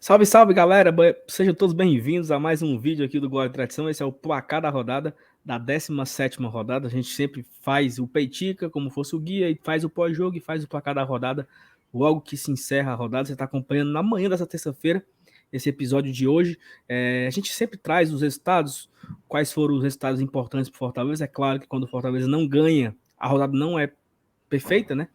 Salve, salve, galera! Sejam todos bem-vindos a mais um vídeo aqui do Glória e Tradição. Esse é o placar da rodada, da 17ª rodada. A gente sempre faz o peitica, como fosse o guia, e faz o pós-jogo e faz o placar da rodada logo que se encerra a rodada. Você está acompanhando na manhã dessa terça-feira esse episódio de hoje. A gente sempre traz os resultados, quais foram os resultados importantes para o Fortaleza. É claro que quando o Fortaleza não ganha, a rodada não é perfeita, né?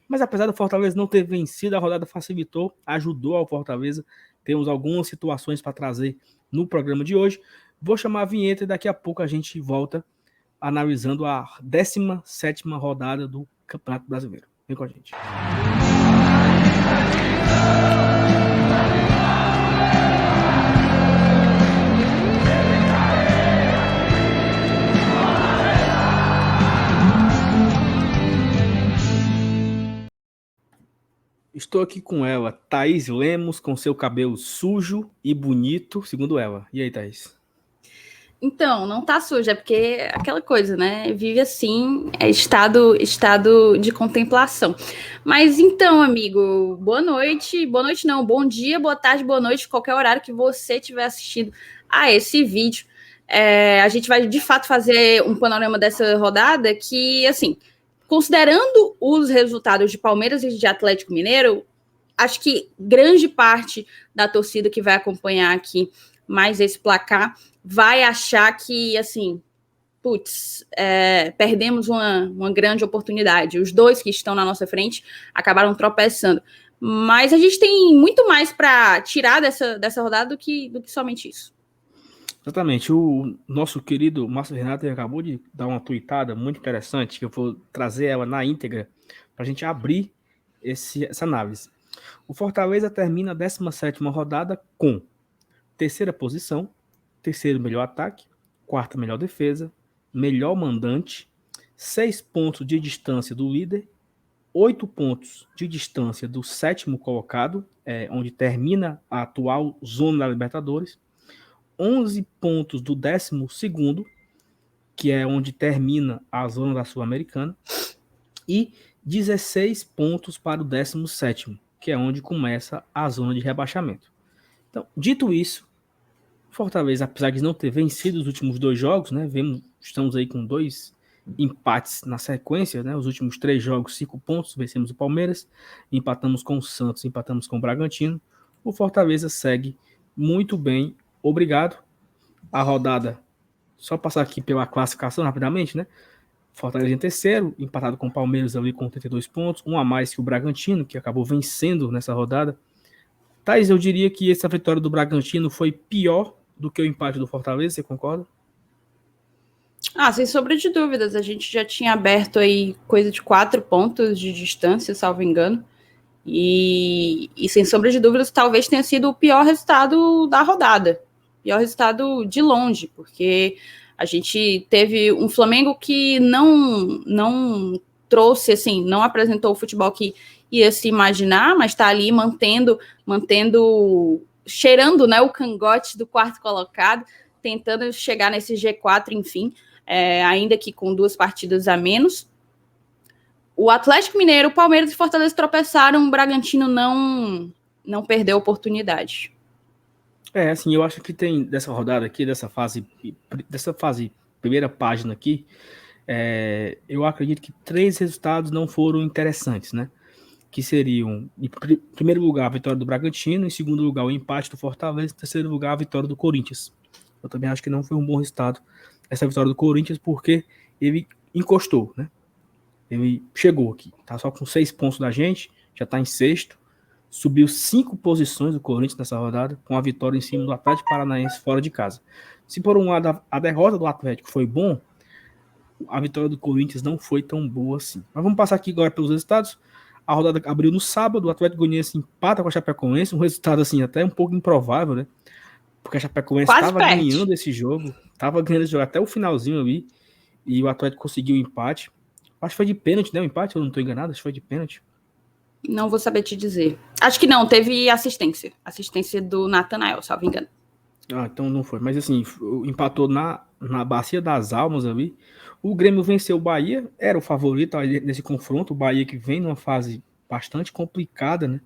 Mas apesar do Fortaleza não ter vencido, a rodada facilitou, ajudou ao Fortaleza. Temos algumas situações para trazer no programa de hoje. Vou chamar a vinheta e daqui a pouco a gente volta analisando a 17ª rodada do Campeonato Brasileiro. Vem com a gente. Estou aqui com ela, Thaís Lemos, com seu cabelo sujo e bonito, segundo ela. E aí, Thaís? Então, não tá suja, é porque é aquela coisa, né? Vive assim, é estado de contemplação. Mas então, amigo, boa noite não, bom dia, boa tarde, boa noite, qualquer horário que você estiver assistindo a esse vídeo. A gente vai, de fato, fazer um panorama dessa rodada que, assim, considerando os resultados de Palmeiras e de Atlético Mineiro, acho que grande parte da torcida que vai acompanhar aqui mais esse placar vai achar que, assim, perdemos uma grande oportunidade. Os dois que estão na nossa frente acabaram tropeçando. Mas a gente tem muito mais para tirar dessa rodada do que somente isso. Exatamente. O nosso querido Márcio Renato acabou de dar uma tuitada muito interessante, que eu vou trazer ela na íntegra para a gente abrir essa análise. O Fortaleza termina a 17ª rodada com terceira posição, terceiro melhor ataque, quarta melhor defesa, melhor mandante, 6 pontos de distância do líder, 8 pontos de distância do sétimo colocado, onde termina a atual zona da Libertadores, 11 pontos do 12º, que é onde termina a zona da Sul-Americana, e 16 pontos para o 17º, que é onde começa a zona de rebaixamento. Então, dito isso, Fortaleza, apesar de não ter vencido os últimos 2 jogos, né, estamos aí com 2 empates na sequência, né, os últimos 3 jogos, 5 pontos, vencemos o Palmeiras, empatamos com o Santos, empatamos com o Bragantino, o Fortaleza segue muito bem, obrigado. A rodada, só passar aqui pela classificação rapidamente, né, Fortaleza em terceiro, empatado com o Palmeiras ali com 32 pontos, um a mais que o Bragantino, que acabou vencendo nessa rodada. Thaís, eu diria que essa vitória do Bragantino foi pior do que o empate do Fortaleza, você concorda? Sem sombra de dúvidas, a gente já tinha aberto aí coisa de 4 pontos de distância, salvo engano, e sem sombra de dúvidas talvez tenha sido o pior resultado da rodada, pior resultado de longe, porque a gente teve um Flamengo que não trouxe, assim, não apresentou o futebol que ia se imaginar, mas está ali mantendo, cheirando, né, o cangote do quarto colocado, tentando chegar nesse G4, enfim, ainda que com 2 partidas a menos. O Atlético Mineiro, o Palmeiras e Fortaleza tropeçaram, o Bragantino não perdeu a oportunidade. Assim, eu acho que tem dessa rodada aqui, dessa fase, primeira página aqui, eu acredito que 3 resultados não foram interessantes, né? Que seriam, em primeiro lugar, a vitória do Bragantino, em segundo lugar, o empate do Fortaleza, em terceiro lugar, a vitória do Corinthians. Eu também acho que não foi um bom resultado essa vitória do Corinthians, porque ele encostou, né? Ele chegou aqui, tá só com 6 pontos da gente, já tá em sexto, subiu 5 posições do Corinthians nessa rodada, com a vitória em cima do Atlético Paranaense fora de casa. Se por um lado a derrota do Atlético foi bom, a vitória do Corinthians não foi tão boa assim. Mas vamos passar aqui agora pelos resultados. A rodada abriu no sábado, o Atlético Goianiense empata com a Chapecoense, um resultado assim até um pouco improvável, né? Porque a Chapecoense estava ganhando esse jogo até o finalzinho ali, e o Atlético conseguiu o empate. Acho que foi de pênalti, né? O empate, eu não estou enganado, acho que foi de pênalti. Não vou saber te dizer. Acho que não, teve assistência. Assistência do Natanael, salvo engano. Então não foi. Mas assim, empatou na Bacia das Almas ali. O Grêmio venceu o Bahia, era o favorito nesse confronto. O Bahia que vem numa fase bastante complicada, né?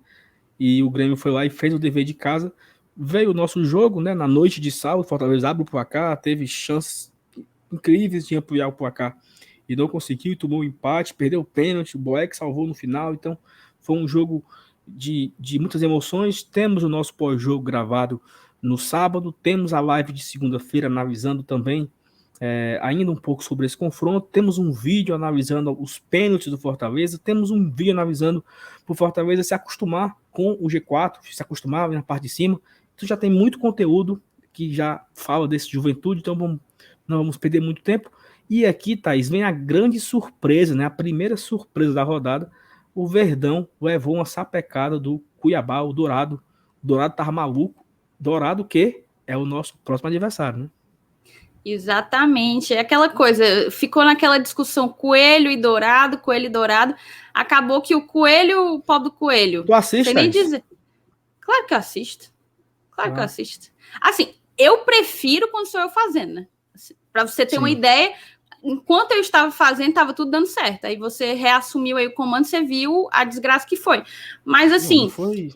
E o Grêmio foi lá e fez o dever de casa, veio o nosso jogo, né? Na noite de sábado, Fortaleza abre o placar, teve chances incríveis de ampliar o placar e não conseguiu, tomou um empate, perdeu o pênalti, o Boeck salvou no final, então foi um jogo de muitas emoções. Temos o nosso pós-jogo gravado no sábado, temos a live de segunda-feira analisando também ainda um pouco sobre esse confronto, temos um vídeo analisando os pênaltis do Fortaleza, temos um vídeo analisando para o Fortaleza se acostumar com o G4, se acostumar na parte de cima. Então já tem muito conteúdo que já fala desse Juventude, então não vamos perder muito tempo. E aqui, Thaís, vem a grande surpresa, né? A primeira surpresa da rodada. O Verdão levou uma sapecada do Cuiabá, o Dourado. O Dourado tava maluco. Dourado que é o nosso próximo adversário, né? Exatamente. É aquela coisa, ficou naquela discussão coelho e dourado, acabou que o coelho, o pau do coelho. Tu assiste, sem nem dizer. Claro que eu assisto. Claro que eu assisto. Assim, eu prefiro quando sou eu fazendo, né? Para você ter uma ideia, enquanto eu estava fazendo, estava tudo dando certo. Aí você reassumiu aí o comando, você viu a desgraça que foi. Mas assim... Não foi...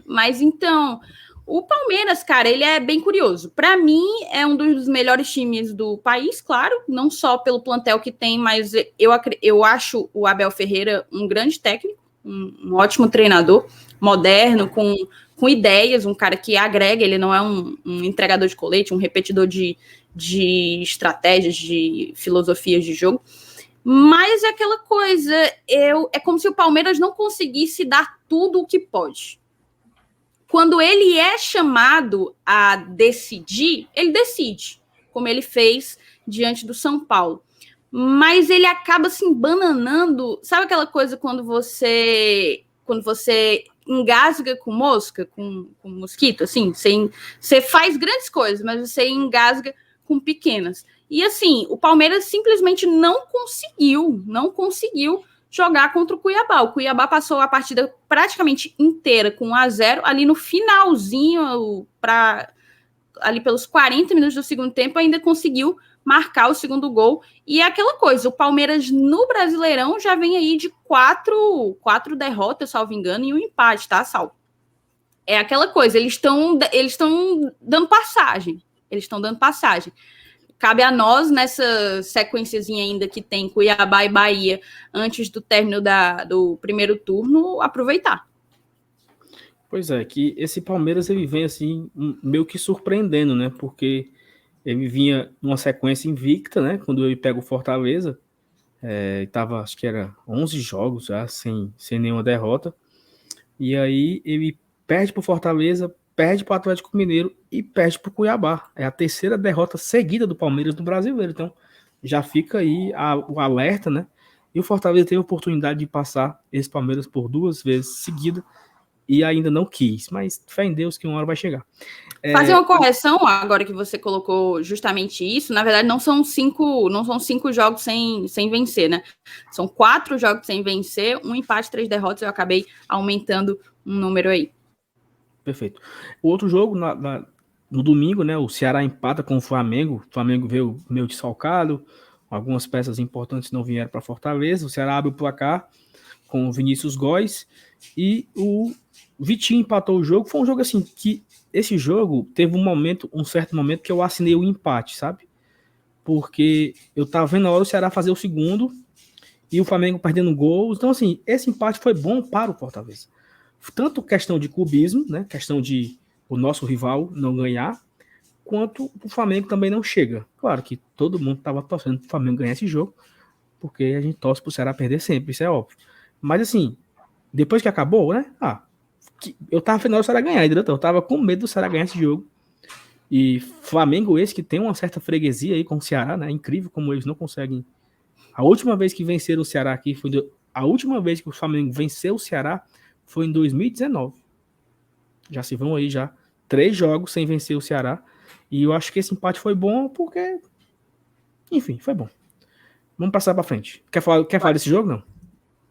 Mas então... O Palmeiras, cara, ele é bem curioso. Para mim, é um dos melhores times do país, claro, não só pelo plantel que tem, mas eu acho o Abel Ferreira um grande técnico, um ótimo treinador, moderno, com ideias, um cara que agrega, ele não é um entregador de colete, um repetidor de estratégias, de filosofias de jogo. Mas é aquela coisa, é como se o Palmeiras não conseguisse dar tudo o que pode. Quando ele é chamado a decidir, ele decide, como ele fez diante do São Paulo. Mas ele acaba se embananando. Sabe aquela coisa quando você engasga com mosca, com mosquito, assim? Você faz grandes coisas, mas você engasga com pequenas. E assim, o Palmeiras simplesmente não conseguiu jogar contra o Cuiabá. O Cuiabá passou a partida praticamente inteira com 1-0, ali no finalzinho, ali pelos 40 minutos do segundo tempo, ainda conseguiu marcar o segundo gol. E é aquela coisa, o Palmeiras no Brasileirão já vem aí de quatro derrotas, salvo engano, e um empate, tá, Sal? É aquela coisa, eles estão dando passagem. Cabe a nós, nessa sequenciazinha ainda que tem Cuiabá e Bahia, antes do término do primeiro turno, aproveitar. Pois é, que esse Palmeiras ele vem assim, meio que surpreendendo, né? Porque ele vinha numa sequência invicta, né? Quando ele pega o Fortaleza, tava, acho que era 11 jogos já, sem nenhuma derrota. E aí ele perde pro Fortaleza, perde para o Atlético Mineiro e perde para o Cuiabá. É a terceira derrota seguida do Palmeiras no Brasileiro. Então, já fica aí o alerta, né? E o Fortaleza teve a oportunidade de passar esse Palmeiras por 2 vezes seguida e ainda não quis. Mas fé em Deus que uma hora vai chegar. Fazer uma correção, agora que você colocou justamente isso, na verdade não são 5 jogos sem vencer, né? São 4 jogos sem vencer, 1 empate, 3 derrotas, eu acabei aumentando um número aí. Perfeito. O outro jogo, no domingo, né? O Ceará empata com o Flamengo. O Flamengo veio meio desfalcado, algumas peças importantes não vieram para Fortaleza. O Ceará abre o placar com o Vinícius Góes e o Vitinho empatou o jogo. Foi um jogo assim que esse jogo teve um certo momento que eu assinei o empate, sabe? Porque eu tava vendo a hora o Ceará fazer o segundo e o Flamengo perdendo gols. Então, assim, esse empate foi bom para o Fortaleza. Tanto questão de clubismo, né? Questão de o nosso rival não ganhar, quanto o Flamengo também não chega. Claro que todo mundo estava torcendo para o Flamengo ganhar esse jogo, porque a gente torce para o Ceará perder sempre, isso é óbvio. Mas assim, depois que acabou, né? Eu tava vendo o Ceará ganhar, entendeu? Eu tava com medo do Ceará ganhar esse jogo. E Flamengo esse que tem uma certa freguesia aí com o Ceará, né? É incrível como eles não conseguem. A última vez que venceram o Ceará aqui a última vez que o Flamengo venceu o Ceará foi em 2019. Já se vão aí 3 jogos sem vencer o Ceará. E eu acho que esse empate foi bom porque, enfim, foi bom. Vamos passar para frente. Quer falar desse jogo, não?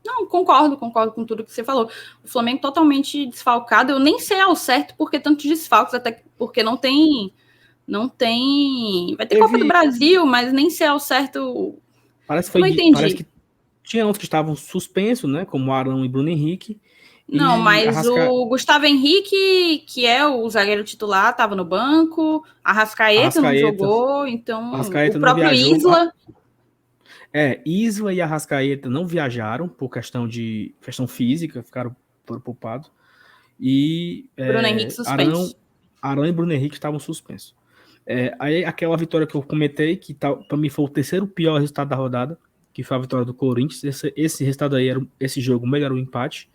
Não, concordo com tudo que você falou. O Flamengo totalmente desfalcado. Eu nem sei ao certo porque tantos desfalques, até porque não tem. Vai ter Copa do Brasil, mas nem sei ao certo. Parece que tinha outros que estavam suspensos, né? Como Arão e Bruno Henrique. Não, E mas o Gustavo Henrique, que é o zagueiro titular, estava no banco, Arrascaeta não jogou, então o não próprio viajou. Isla... Isla e Arrascaeta não viajaram por questão física, ficaram poupados. E Bruno Henrique suspenso. Arão e Bruno Henrique estavam suspensos. Aí aquela vitória que eu comentei, que para mim foi o terceiro pior resultado da rodada, que foi a vitória do Corinthians. Esse resultado aí, esse jogo melhorou o empate,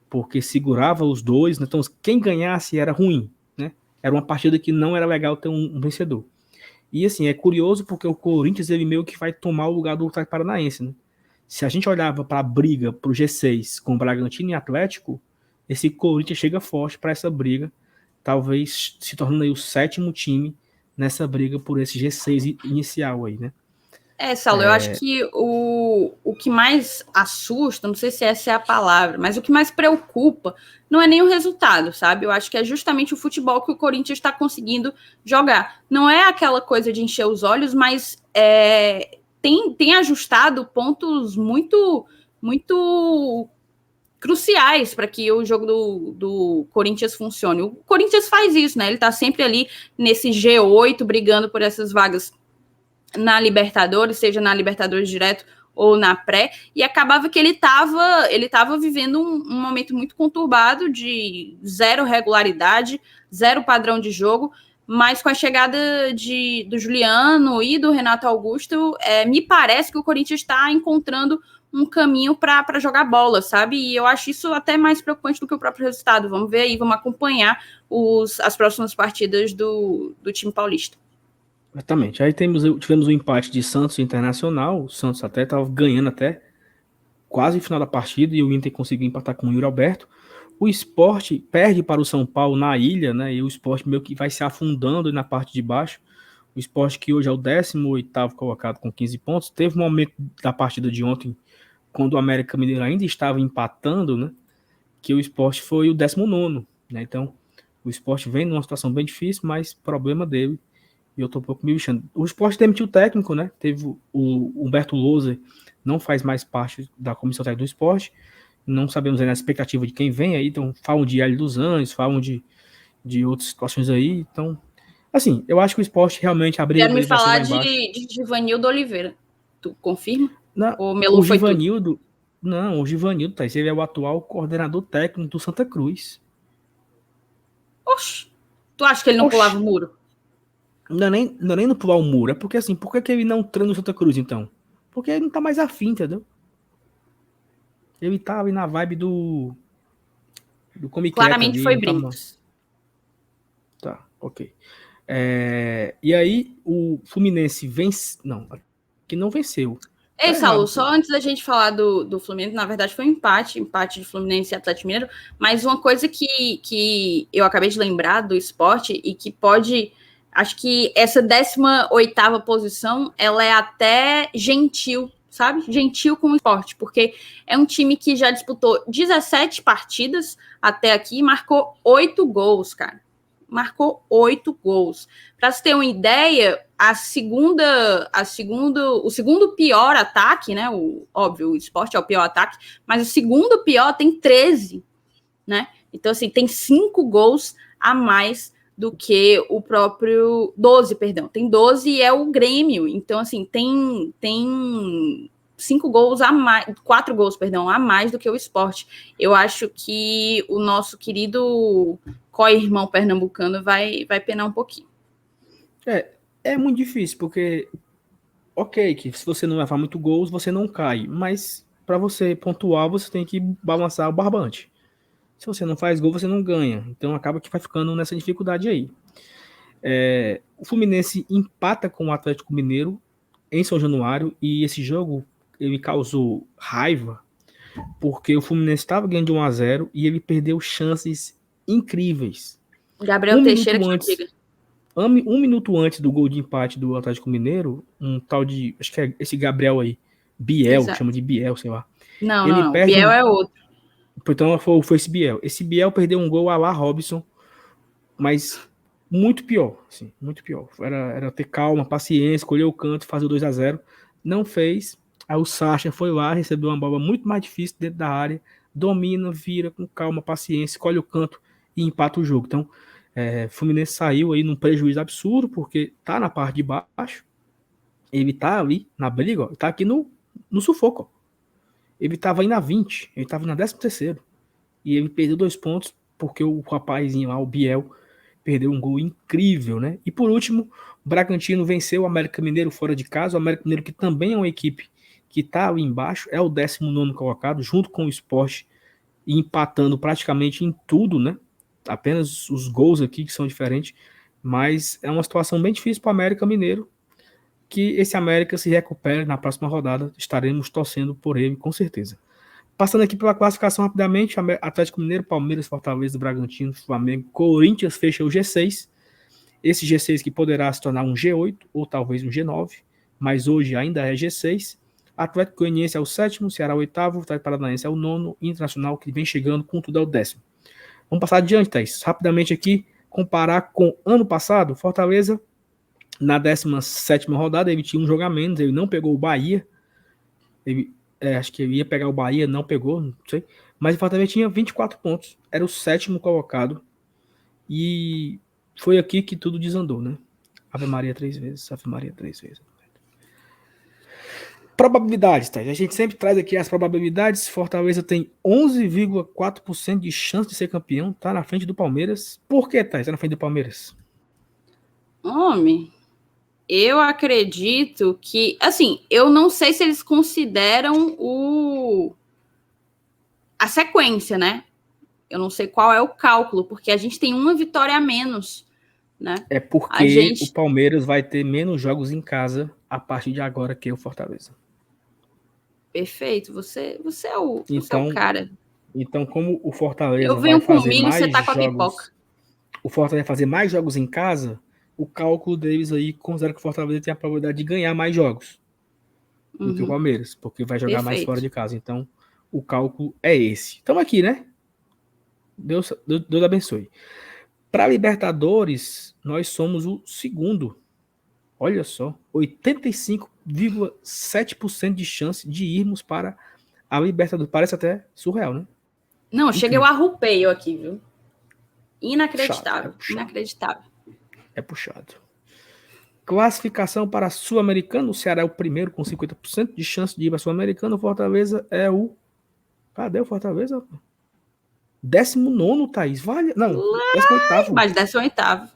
porque segurava os dois, né? Então quem ganhasse era ruim, né? Era uma partida que não era legal ter um vencedor. E assim, é curioso porque o Corinthians ele meio que vai tomar o lugar do Atlético Paranaense, né? Se a gente olhava para a briga para o G6 com Bragantino e Atlético, esse Corinthians chega forte para essa briga, talvez se tornando aí o sétimo time nessa briga por esse G6 inicial aí, né? Saulo, eu acho que o que mais assusta, não sei se essa é a palavra, mas o que mais preocupa não é nem o resultado, sabe? Eu acho que é justamente o futebol que o Corinthians está conseguindo jogar. Não é aquela coisa de encher os olhos, mas tem ajustado pontos muito, muito cruciais para que o jogo do Corinthians funcione. O Corinthians faz isso, né? Ele está sempre ali nesse G8 brigando por essas vagas na Libertadores, seja na Libertadores direto ou na pré, e acabava que ele estava vivendo um momento muito conturbado de zero regularidade, zero padrão de jogo, mas com a chegada do Juliano e do Renato Augusto, me parece que o Corinthians está encontrando um caminho para jogar bola, sabe? E eu acho isso até mais preocupante do que o próprio resultado. Vamos ver aí, vamos acompanhar as próximas partidas do time paulista. Exatamente. Aí tivemos o empate de Santos e Internacional. O Santos até estava ganhando até quase no final da partida e o Inter conseguiu empatar com o Yuri Alberto. O Sport perde para o São Paulo na ilha, né? E o Sport meio que vai se afundando na parte de baixo. O Sport, que hoje é o 18º colocado com 15 pontos, teve um momento da partida de ontem, quando o América Mineiro ainda estava empatando, né? Que o Sport foi o 19º, né? Então, o Sport vem numa situação bem difícil, mas problema dele. E eu tô um pouco me bichando. O Sport demitiu o técnico, né? Teve o Humberto Louser, não faz mais parte da comissão técnica do Sport. Não sabemos ainda a expectativa de quem vem aí. Então, falam de Hélio dos Anjos, falam de outras situações aí. Então, assim, eu acho que o Sport realmente a briga Quero me dele vai ser lá falar embaixo. de Givanildo Oliveira. Tu confirma? O Melu foi Givanildo, não, o Givanildo, tá, ele é o atual coordenador técnico do Santa Cruz. Oxi, tu acha que ele não pulava o muro? Não é nem no pular o muro, é porque assim, por que ele não treina no Santa Cruz, então? Porque ele não tá mais afim, entendeu? Ele tá ali na vibe do come quieta Claramente ali, foi não tá mal. Brincos. Tá, ok. E aí, o Fluminense vence. Não, que não venceu. Ei, Tá Saulo, errado. só antes da gente falar do Fluminense, na verdade foi um empate de Fluminense e Atlético Mineiro, mas uma coisa que eu acabei de lembrar do esporte e que pode, acho que essa 18ª posição, ela é até gentil, sabe? Gentil com o esporte, porque é um time que já disputou 17 partidas até aqui e marcou 8 gols, cara. Marcou 8 gols. Para você ter uma ideia, o segundo pior ataque, né? Óbvio, o esporte é o pior ataque, mas o segundo pior tem 13, né? Então, assim, tem 5 gols a mais do que o próprio 12, perdão. Tem 12 e é o Grêmio. Então, assim, tem 5 gols a mais, 4 gols, perdão, a mais do que o esporte. Eu acho que o nosso querido co-irmão pernambucano vai penar um pouquinho. É muito difícil, porque, ok, que se você não levar muito gols, você não cai. Mas para você pontuar, você tem que balançar o barbante. Se você não faz gol, você não ganha. Então acaba que vai ficando nessa dificuldade aí. O Fluminense empata com o Atlético Mineiro em São Januário e esse jogo ele causou raiva porque o Fluminense estava ganhando de 1-0 e ele perdeu chances incríveis. Gabriel Teixeira que Antes, diga. 1 minuto antes do gol de empate do Atlético Mineiro, um tal de, acho que é esse Gabriel aí, Biel, Exato. chama de Biel, sei lá. Não. Biel é outro. Então foi esse Biel. Esse Biel perdeu um gol a lá Robson, mas muito pior, assim, muito pior. Era ter calma, paciência, escolher o canto, fazer o 2-0. Não fez. Aí o Sacha foi lá, recebeu uma bola muito mais difícil dentro da área, domina, vira com calma, paciência, escolhe o canto e empata o jogo. Então, Fluminense saiu aí num prejuízo absurdo, porque tá na parte de baixo, ele tá ali na briga, ó, tá aqui no sufoco, ó. Ele tava aí na 20, ele tava na 13º, e ele perdeu 2 pontos, porque o rapazinho lá, o Biel, perdeu um gol incrível, né? E por último, o Bragantino venceu o América Mineiro fora de casa, o América Mineiro que também é uma equipe que tá ali embaixo, é o 19º colocado, junto com o Sport, e empatando praticamente em tudo, né? Apenas os gols aqui que são diferentes, mas é uma situação bem difícil para o América Mineiro, que esse América se recupere na próxima rodada, estaremos torcendo por ele, com certeza. Passando aqui pela classificação rapidamente, Atlético Mineiro, Palmeiras, Fortaleza, Bragantino, Flamengo, Corinthians fecha o G6, esse G6 que poderá se tornar um G8 ou talvez um G9, mas hoje ainda é G6. Atlético Goianiense é o 7º, Ceará é o 8º, Atlético Paranaense é o 9º, Internacional que vem chegando com tudo é o 10º. Vamos passar adiante, Thaís. Rapidamente aqui, comparar com ano passado, Fortaleza, na 17ª rodada, ele tinha um jogo a menos, ele não pegou o Bahia, acho que ele ia pegar o Bahia, não pegou, não sei, mas o Fortaleza tinha 24 pontos, era o 7º colocado, e foi aqui que tudo desandou, né? Ave Maria 3 vezes, Ave Maria 3 vezes. Probabilidades, tá? A gente sempre traz aqui as probabilidades. Fortaleza tem 11,4% de chance de ser campeão, tá na frente do Palmeiras. Por que, tá na frente do Palmeiras? Homem, eu acredito que, assim, eu não sei se eles consideram a sequência, né? Eu não sei qual é o cálculo, porque a gente tem uma vitória a menos, né? É porque o Palmeiras vai ter menos jogos em casa a partir de agora que o Fortaleza. Perfeito, você é o cara. Então, como o Fortaleza eu venho vai fazer milho, mais você tá com a jogos, pipoca. O Fortaleza vai fazer mais jogos em casa, o cálculo deles aí considera que o Fortaleza tem a probabilidade de ganhar mais jogos do que o Palmeiras, porque vai jogar mais fora de casa. Então, o cálculo é esse. Estamos aqui, né? Deus abençoe. Para Libertadores, nós somos o 2º. Olha só, 85,7% de chance de irmos para a Libertadores. Parece até surreal, né? Não, chega eu arrupeio aqui, viu? Inacreditável. Puxado, inacreditável. É puxado. Classificação para a Sul-Americana. O Ceará é o primeiro com 50% de chance de ir para a Sul-Americana. O Fortaleza é o... Cadê o Fortaleza? 19º, Thaís. Vale... Não, 18º. Mas 18º.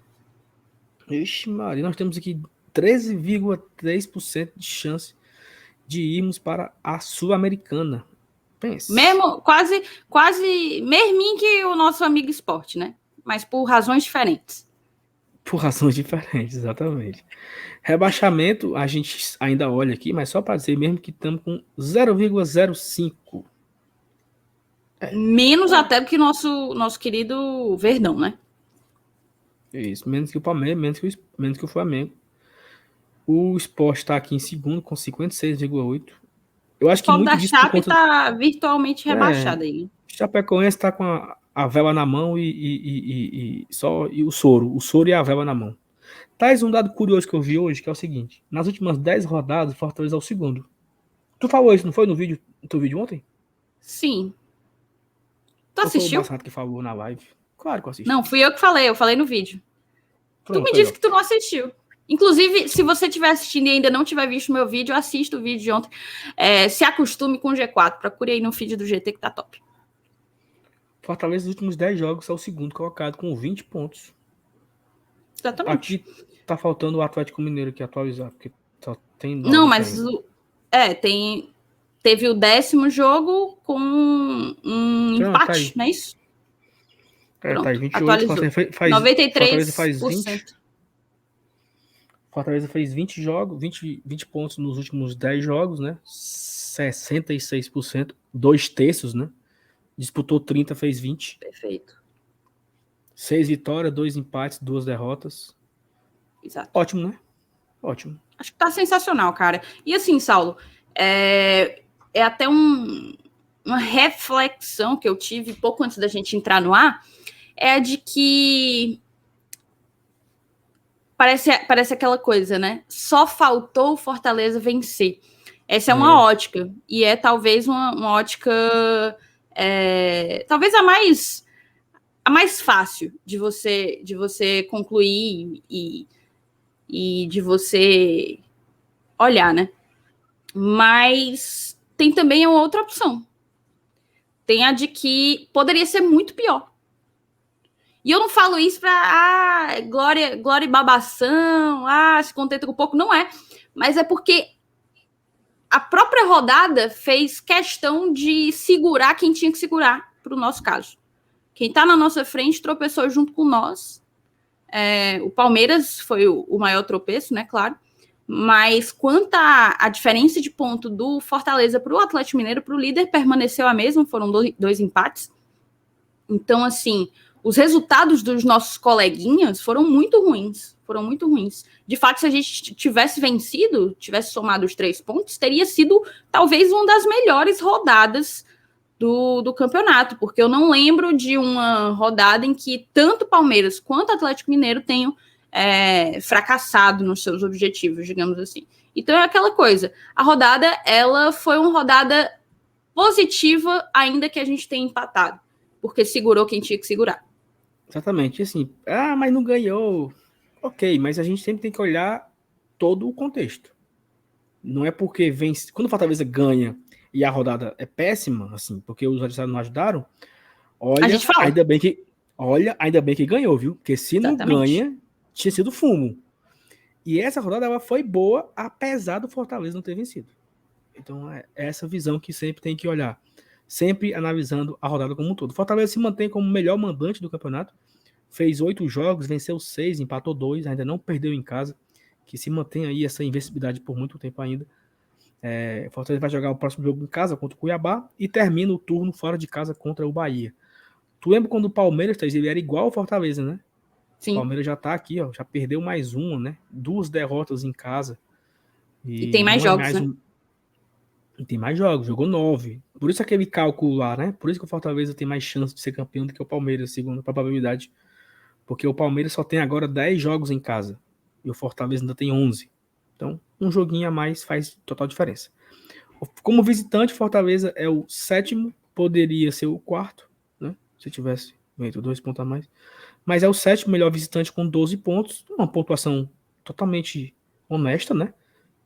Ixi, Maria, nós temos aqui 13,3% de chance de irmos para a Sul-Americana. Pense. Mesmo, quase mesmo que o nosso amigo esporte, né? Mas por razões diferentes. Por razões diferentes, exatamente. Rebaixamento, a gente ainda olha aqui, mas só para dizer mesmo que estamos com 0,05. Menos até do que nosso querido Verdão, né? Isso, menos que o Palmeiras, menos que o Flamengo. O Sport está aqui em segundo com 56,8. Eu acho que muito da disso Chape está virtualmente rebaixado aí. O Chapecoense está com a vela na mão e o soro e a vela na mão. Tais um dado curioso que eu vi hoje, que é o seguinte: nas últimas 10 rodadas, o Fortaleza é o 2º. Tu falou isso, não foi no teu vídeo ontem? Sim. Tu assistiu? Foi o Massato que falou na live. Claro que eu assisti. Não, fui eu que falei, no vídeo. Pronto, tu me disse que tu não assistiu. Inclusive, se você estiver assistindo e ainda não tiver visto o meu vídeo, assista o vídeo de ontem. Se acostume com o G4. Procure aí no feed do GT que tá top. Fortaleza, nos últimos 10 jogos, é o 2º colocado com 20 pontos. Exatamente. Aqui tá faltando o Atlético Mineiro aqui atualizar, porque só tem 9. Não, mas teve o 10º jogo com um empate, não é isso? Pronto, tá aí, 28. Atualizou. Faz 93%. Fortaleza faz 20. Fortaleza fez 20 jogos, 20 pontos nos últimos 10 jogos, né? 66%, 2/3, né? Disputou 30, fez 20. Perfeito. 6 vitórias, 2 empates, 2 derrotas. Exato. Ótimo, né? Ótimo. Acho que tá sensacional, cara. E assim, Saulo, é até uma reflexão que eu tive pouco antes da gente entrar no ar, é a de que parece aquela coisa, né? Só faltou o Fortaleza vencer. Essa é uma ótica, e é talvez uma ótica talvez a mais fácil de você concluir e de você olhar, né? Mas tem também uma outra opção. Tem a de que poderia ser muito pior. E eu não falo isso para glória e babação, se contenta com pouco, não é. Mas é porque a própria rodada fez questão de segurar quem tinha que segurar, para o nosso caso. Quem está na nossa frente tropeçou junto com nós. O Palmeiras foi o maior tropeço, né, claro. Mas quanto à diferença de ponto do Fortaleza para o Atlético Mineiro, para o líder, permaneceu a mesma, foram dois empates. Então, assim, os resultados dos nossos coleguinhas foram muito ruins. De fato, se a gente tivesse vencido, tivesse somado os 3 pontos, teria sido talvez uma das melhores rodadas do campeonato, porque eu não lembro de uma rodada em que tanto Palmeiras quanto Atlético Mineiro tenham fracassado nos seus objetivos, digamos assim. Então é aquela coisa, a rodada, ela foi uma rodada positiva, ainda que a gente tenha empatado, porque segurou quem tinha que segurar. Exatamente, assim, mas não ganhou, ok, mas a gente sempre tem que olhar todo o contexto. Não é porque vence, quando o Fortaleza ganha e a rodada é péssima, assim, porque os adversários não ajudaram, ainda bem que ganhou, viu? Porque se não ganha, tinha sido fumo. E essa rodada ela foi boa, apesar do Fortaleza não ter vencido. Então é essa visão que sempre tem que olhar. Sempre analisando a rodada como um todo. Fortaleza se mantém como o melhor mandante do campeonato. Fez 8 jogos, venceu 6, empatou 2, ainda não perdeu em casa. Que se mantém aí essa invencibilidade por muito tempo ainda. Fortaleza vai jogar o próximo jogo em casa contra o Cuiabá e termina o turno fora de casa contra o Bahia. Tu lembra quando o Palmeiras, ele era igual ao Fortaleza, né? Sim. O Palmeiras já tá aqui, ó, já perdeu mais uma, né? 2 derrotas em casa. E tem mais jogos, né? E tem mais jogos, jogou 9. Por isso aquele cálculo lá, né? Por isso que o Fortaleza tem mais chance de ser campeão do que o Palmeiras, segundo a probabilidade. Porque o Palmeiras só tem agora 10 jogos em casa. E o Fortaleza ainda tem 11. Então, um joguinho a mais faz total diferença. Como visitante, Fortaleza é o 7º, poderia ser o 4º, né? Se tivesse feito 2 pontos a mais. Mas é o 7º melhor visitante com 12 pontos. Uma pontuação totalmente honesta, né?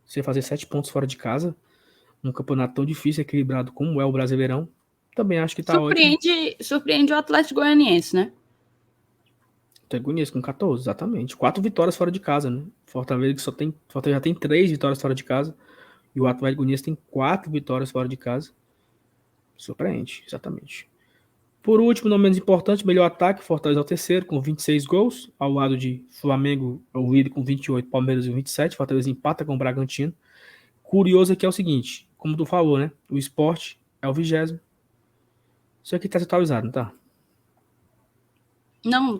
Você fazer 7 pontos fora de casa, num campeonato tão difícil, equilibrado como é o Brasileirão, também acho que tá ótimo. Surpreende o Atlético Goianiense, né? Atlético Goianiense com 14, exatamente. 4 vitórias fora de casa, né? Fortaleza já tem 3 vitórias fora de casa. E o Atlético Goianiense tem 4 vitórias fora de casa. Surpreende, exatamente. Por último, não menos importante, melhor ataque, Fortaleza é o terceiro, com 26 gols, ao lado de Flamengo, o líder com 28, Palmeiras com 27, Fortaleza empata com o Bragantino. Curioso aqui é o seguinte, como tu falou, né? O Sport é o 20º. Isso aqui tá atualizado, não tá? Não,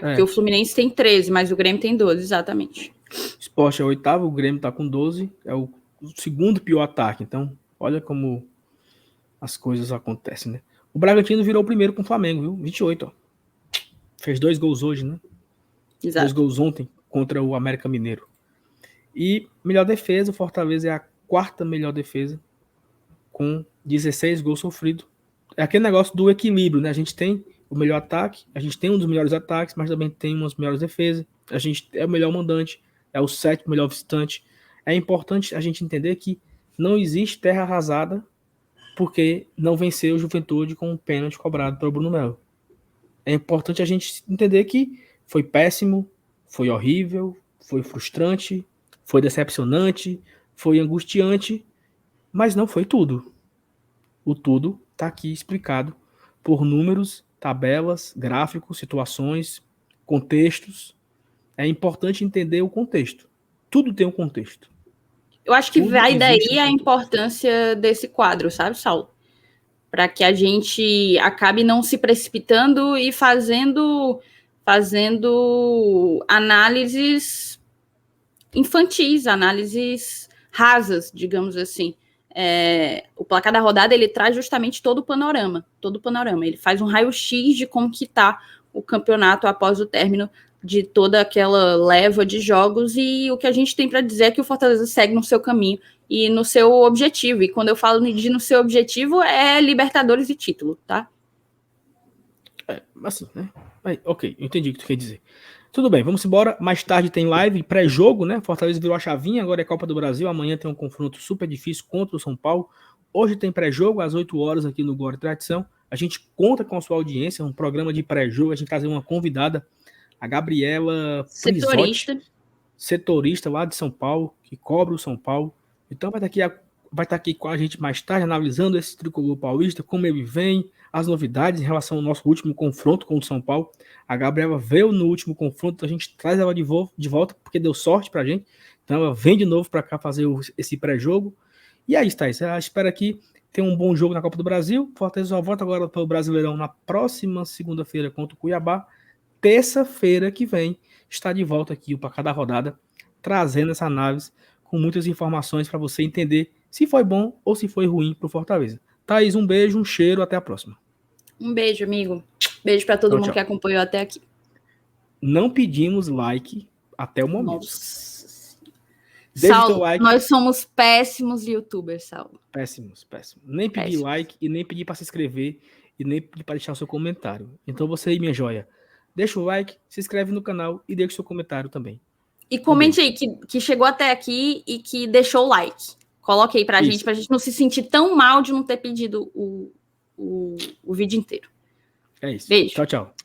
porque o Fluminense tem 13, mas o Grêmio tem 12, exatamente. O Sport é o 8º, o Grêmio tá com 12, é o segundo pior ataque, então olha como as coisas acontecem, né? O Bragantino virou o primeiro com o Flamengo, viu? 28, ó. Fez 2 gols hoje, né? Exato. 2 gols ontem contra o América Mineiro. E melhor defesa, o Fortaleza é a 4ª melhor defesa, com 16 gols sofridos. É aquele negócio do equilíbrio, né? A gente tem o melhor ataque, a gente tem um dos melhores ataques, mas também tem umas melhores defesas. A gente é o melhor mandante, é o 7º melhor visitante. É importante a gente entender que não existe terra arrasada porque não venceu o Juventude com um pênalti cobrado pelo Bruno Melo. É importante a gente entender que foi péssimo, foi horrível, foi frustrante, foi decepcionante, foi angustiante, mas não foi tudo. O tudo está aqui explicado por números, tabelas, gráficos, situações, contextos. É importante entender o contexto. Tudo tem um contexto. Eu acho que vai daí a importância desse quadro, sabe, Saulo? Para que a gente acabe não se precipitando e fazendo análises infantis, análises rasas, digamos assim. O placar da rodada, ele traz justamente todo o panorama. Ele faz um raio-x de como que está o campeonato após o término de toda aquela leva de jogos, e o que a gente tem para dizer é que o Fortaleza segue no seu caminho e no seu objetivo. E quando eu falo de no seu objetivo, é Libertadores e título, tá? Assim, né? Ok, eu entendi o que tu quer dizer. Tudo bem, vamos embora. Mais tarde tem live, pré-jogo, né? Fortaleza virou a chavinha, agora é Copa do Brasil. Amanhã tem um confronto super difícil contra o São Paulo. Hoje tem pré-jogo, às 8 horas aqui no Glória e Tradição. A gente conta com a sua audiência, um programa de pré-jogo. A gente trazer uma convidada, a Gabriela Prisotti, setorista lá de São Paulo, que cobre o São Paulo. Então vai estar aqui com a gente mais tarde, analisando esse tricolor paulista, como ele vem, as novidades em relação ao nosso último confronto com o São Paulo. A Gabriela veio no último confronto, então a gente traz ela de volta, porque deu sorte pra gente. Então ela vem de novo para cá fazer esse pré-jogo. E aí, Thaís, eu espero que tenha um bom jogo na Copa do Brasil. Fortaleza só volta agora para o Brasileirão na próxima segunda-feira contra o Cuiabá. Terça-feira que vem está de volta aqui para cada rodada, trazendo essa análise com muitas informações para você entender se foi bom ou se foi ruim para o Fortaleza. Thaís, um beijo, um cheiro, até a próxima. Um beijo, amigo. Beijo para todo mundo que acompanhou até aqui. Não pedimos like até o momento. Nossa. Saulo, like. Nós somos péssimos youtubers, Saulo. Péssimos. Nem pedi like e nem pedi para se inscrever e nem pedi para deixar o seu comentário. Então você aí, minha joia, deixa o like, se inscreve no canal e deixa o seu comentário também. E comente aí que chegou até aqui e que deixou o like. Coloque aí pra gente não se sentir tão mal de não ter pedido o vídeo inteiro. É isso. Beijo. Tchau.